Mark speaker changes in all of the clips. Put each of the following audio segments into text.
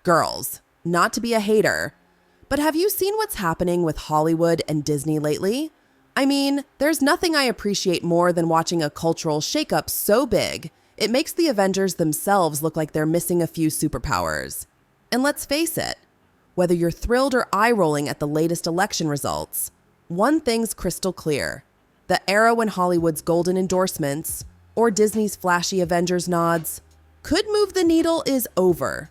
Speaker 1: Girls, not to be a hater, but have you seen what's happening with Hollywood and Disney lately? I mean, there's nothing I appreciate more than watching a cultural shakeup so big, it makes the Avengers themselves look like they're missing a few superpowers. And let's face it, whether you're thrilled or eye-rolling at the latest election results, one thing's crystal clear. The era when Hollywood's golden endorsements, or Disney's flashy Avengers nods, could move the needle is over.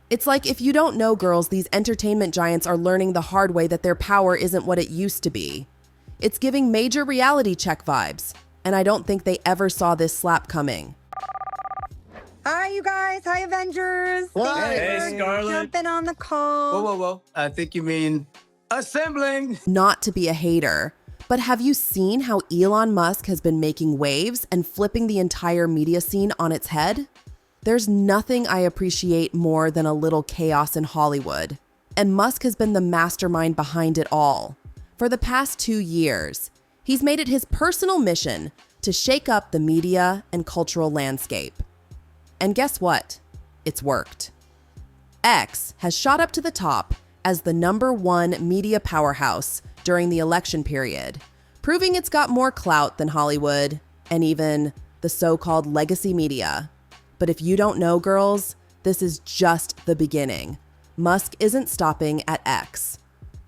Speaker 1: It's like if you don't know, girls, these entertainment giants are learning the hard way that their power isn't what it used to be. It's giving major reality check vibes, and I don't think they ever saw this slap coming.
Speaker 2: Hi, you guys. Hi, Avengers.
Speaker 3: Hey, Scarlett.
Speaker 2: Jumping on the call.
Speaker 3: Whoa. I think you mean assembling.
Speaker 1: Not to be a hater, but have you seen how Elon Musk has been making waves and flipping the entire media scene on its head? There's nothing I appreciate more than a little chaos in Hollywood, and Musk has been the mastermind behind it all. For the past 2 years, he's made it his personal mission to shake up the media and cultural landscape. And guess what? It's worked. X has shot up to the top as the #1 media powerhouse during the election period, proving it's got more clout than Hollywood and even the so-called legacy media. But if you don't know, girls, this is just the beginning. Musk isn't stopping at X.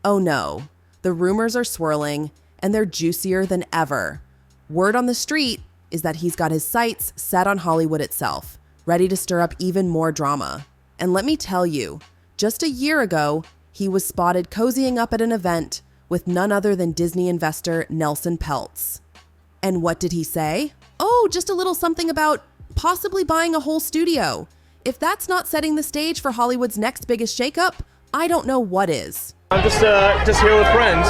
Speaker 1: Oh no, the rumors are swirling and they're juicier than ever. Word on the street is that he's got his sights set on Hollywood itself, ready to stir up even more drama. And let me tell you, just a year ago, he was spotted cozying up at an event with none other than Disney investor Nelson Peltz. And what did he say? Oh, just a little something about possibly buying a whole studio. If that's not setting the stage for Hollywood's next biggest shakeup, I don't know what is.
Speaker 4: I'm just here with friends,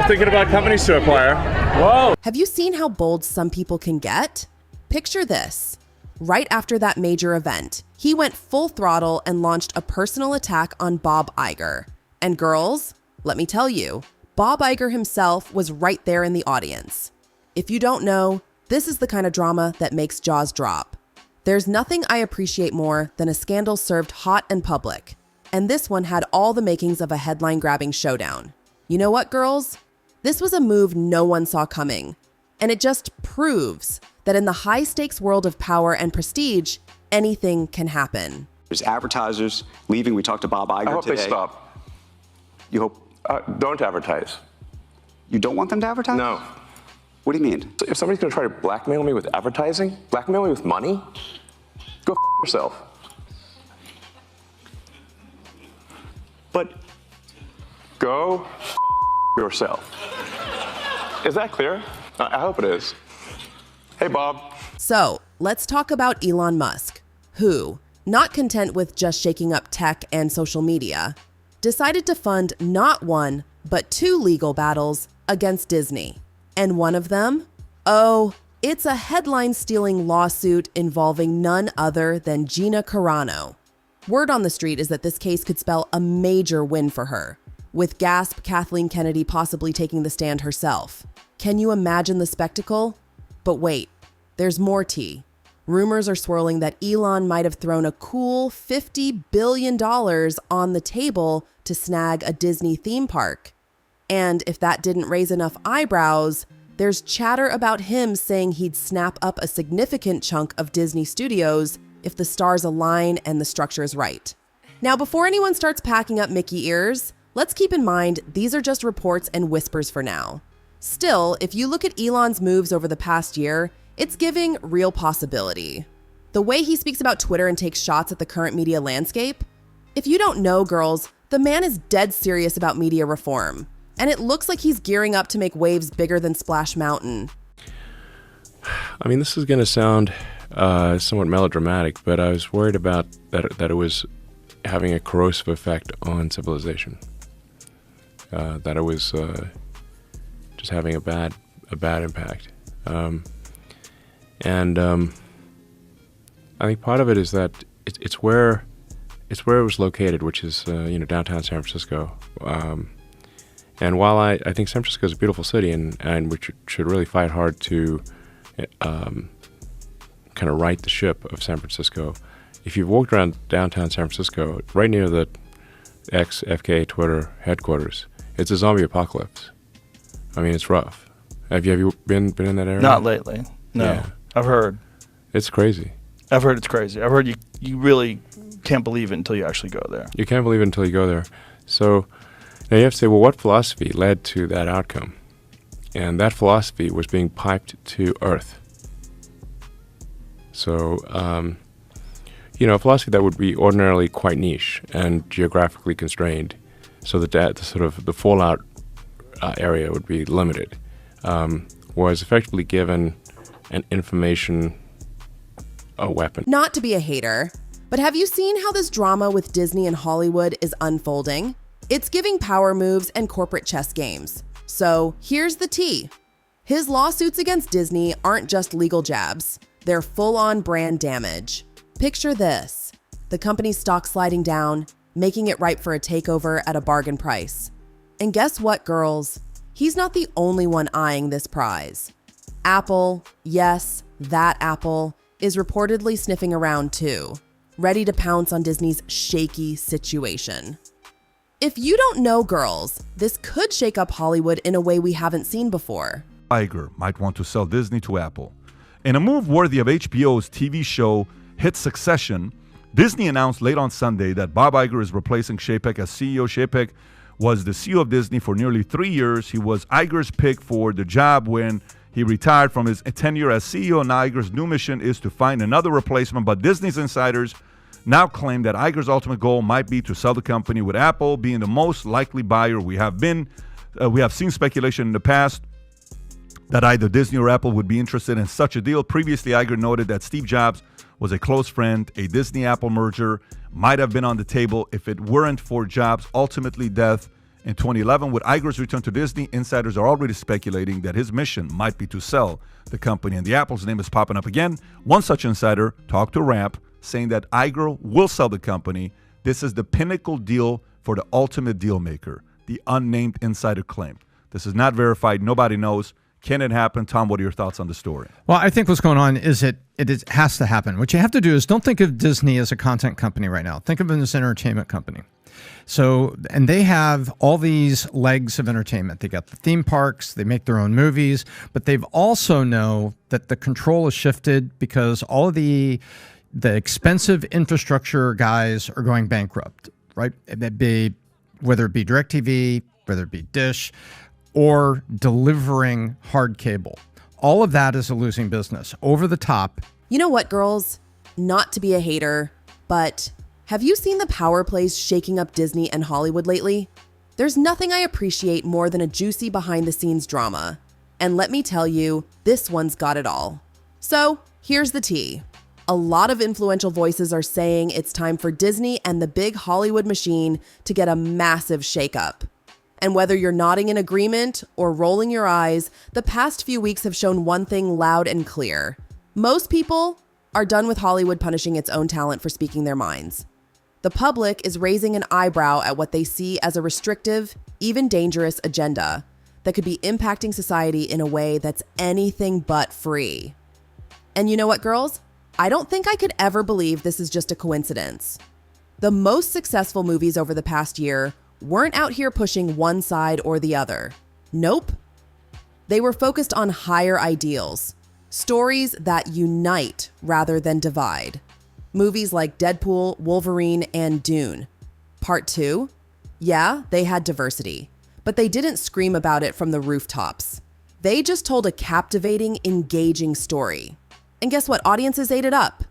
Speaker 4: thinking about companies to acquire. Whoa!
Speaker 1: Have you seen how bold some people can get? Picture this. Right after that major event, he went full throttle and launched a personal attack on Bob Iger. And girls, let me tell you, Bob Iger himself was right there in the audience. If you don't know, this is the kind of drama that makes jaws drop. There's nothing I appreciate more than a scandal served hot and public. And this one had all the makings of a headline-grabbing showdown. You know what, girls? This was a move no one saw coming. And it just proves that in the high-stakes world of power and prestige, anything can happen.
Speaker 5: There's advertisers leaving. We talked to Bob Iger today.
Speaker 6: I hope they stop.
Speaker 5: You hope?
Speaker 6: Don't advertise.
Speaker 5: You don't want them to advertise?
Speaker 6: No.
Speaker 5: What do you mean?
Speaker 6: If somebody's going to try to blackmail me with advertising, blackmail me with money, go f yourself.
Speaker 5: But
Speaker 6: go f yourself. Is that clear? I hope it is. Hey, Bob.
Speaker 1: So let's talk about Elon Musk, who, not content with just shaking up tech and social media, decided to fund not one, but 2 legal battles against Disney. And one of them? Oh, it's a headline-stealing lawsuit involving none other than Gina Carano. Word on the street is that this case could spell a major win for her, with gasp Kathleen Kennedy possibly taking the stand herself. Can you imagine the spectacle? But wait, there's more tea. Rumors are swirling that Elon might have thrown a cool $50 billion on the table to snag a Disney theme park. And if that didn't raise enough eyebrows, there's chatter about him saying he'd snap up a significant chunk of Disney Studios if the stars align and the structure's right. Now, before anyone starts packing up Mickey ears, let's keep in mind these are just reports and whispers for now. Still, if you look at Elon's moves over the past year, it's giving real possibility. The way he speaks about Twitter and takes shots at the current media landscape? If you don't know, girls, the man is dead serious about media reform. And it looks like he's gearing up to make waves bigger than Splash Mountain.
Speaker 7: I mean, this is going to sound somewhat melodramatic, but I was worried about that it was having a corrosive effect on civilization. That it was just having a bad impact. I think part of it is that it's where it was located, which is downtown San Francisco. And while I think San Francisco is a beautiful city and we should really fight hard to kind of right the ship of San Francisco, if you've walked around downtown San Francisco, right near the ex-FKA Twitter headquarters, it's a zombie apocalypse. I mean, it's rough. Have you been in that area?
Speaker 8: Not lately. No.
Speaker 7: Yeah.
Speaker 8: I've heard.
Speaker 7: It's crazy.
Speaker 8: I've heard it's crazy. I've heard you really can't believe it until you actually go there.
Speaker 7: You can't believe it until you go there. So now you have to say, well, what philosophy led to that outcome? And that philosophy was being piped to Earth. So, a philosophy that would be ordinarily quite niche and geographically constrained, so that the fallout area would be limited, was effectively given an information weapon.
Speaker 1: Not to be a hater, but have you seen how this drama with Disney and Hollywood is unfolding? It's giving power moves and corporate chess games. So here's the tea. His lawsuits against Disney aren't just legal jabs. They're full-on brand damage. Picture this. The company's stock sliding down, making it ripe for a takeover at a bargain price. And guess what, girls? He's not the only one eyeing this prize. Apple, yes, that Apple, is reportedly sniffing around too, ready to pounce on Disney's shaky situation. If you don't know, girls, this could shake up Hollywood in a way we haven't seen before.
Speaker 9: Iger might want to sell Disney to Apple. In a move worthy of HBO's TV show hit Succession, Disney announced late on Sunday that Bob Iger is replacing Chapek as CEO. Chapek was the CEO of Disney for nearly 3 years. He was Iger's pick for the job when he retired from his tenure as CEO. Now Iger's new mission is to find another replacement, but Disney's insiders now claim that Iger's ultimate goal might be to sell the company, with Apple being the most likely buyer. We have seen speculation in the past that either Disney or Apple would be interested in such a deal. Previously, Iger noted that Steve Jobs was a close friend. A Disney-Apple merger might have been on the table if it weren't for Jobs' ultimately death in 2011. With Iger's return to Disney, insiders are already speculating that his mission might be to sell the company, and the Apple's name is popping up again. One such insider talked to Ramp, saying that Iger will sell the company. This is the pinnacle deal for the ultimate deal maker, the unnamed insider claim. This is not verified. Nobody knows. Can it happen? Tom, what are your thoughts on the story?
Speaker 10: Well, I think what's going on is it has to happen. What you have to do is don't think of Disney as a content company right now. Think of it as an entertainment company. So, and they have all these legs of entertainment. They got the theme parks, they make their own movies, but they've also know that the control has shifted because all of the expensive infrastructure guys are going bankrupt, right? Whether it be DirecTV, whether it be Dish, or delivering hard cable. All of that is a losing business. Over the top.
Speaker 1: You know what, girls? Not to be a hater, but have you seen the power plays shaking up Disney and Hollywood lately? There's nothing I appreciate more than a juicy behind-the-scenes drama. And let me tell you, this one's got it all. So, here's the tea. A lot of influential voices are saying it's time for Disney and the big Hollywood machine to get a massive shakeup. And whether you're nodding in agreement or rolling your eyes, the past few weeks have shown one thing loud and clear. Most people are done with Hollywood punishing its own talent for speaking their minds. The public is raising an eyebrow at what they see as a restrictive, even dangerous agenda that could be impacting society in a way that's anything but free. And you know what, girls? I don't think I could ever believe this is just a coincidence. The most successful movies over the past year weren't out here pushing one side or the other. Nope. They were focused on higher ideals, stories that unite rather than divide. Movies like Deadpool, Wolverine, and Dune. Part 2? Yeah, they had diversity, but they didn't scream about it from the rooftops. They just told a captivating, engaging story. And guess what? Audiences ate it up.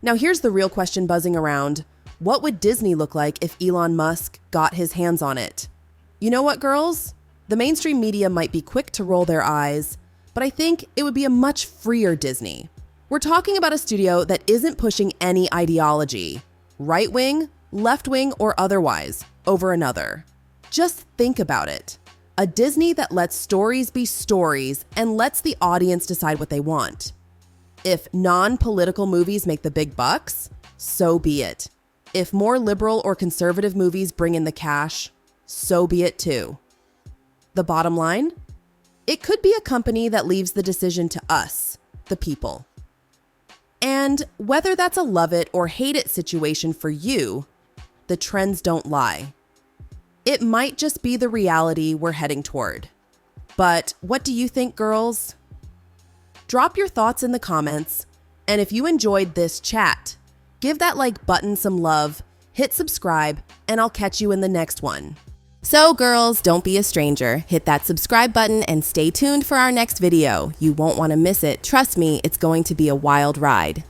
Speaker 1: Now here's the real question buzzing around. What would Disney look like if Elon Musk got his hands on it? You know what, girls? The mainstream media might be quick to roll their eyes, but I think it would be a much freer Disney. We're talking about a studio that isn't pushing any ideology, right-wing, left-wing, or otherwise, over another. Just think about it. A Disney that lets stories be stories and lets the audience decide what they want. If non-political movies make the big bucks, so be it. If more liberal or conservative movies bring in the cash, so be it too. The bottom line? It could be a company that leaves the decision to us, the people. And whether that's a love it or hate it situation for you, the trends don't lie. It might just be the reality we're heading toward. But what do you think, girls? Drop your thoughts in the comments, and if you enjoyed this chat, give that like button some love, hit subscribe, and I'll catch you in the next one. So girls, don't be a stranger. Hit that subscribe button and stay tuned for our next video. You won't want to miss it. Trust me, it's going to be a wild ride.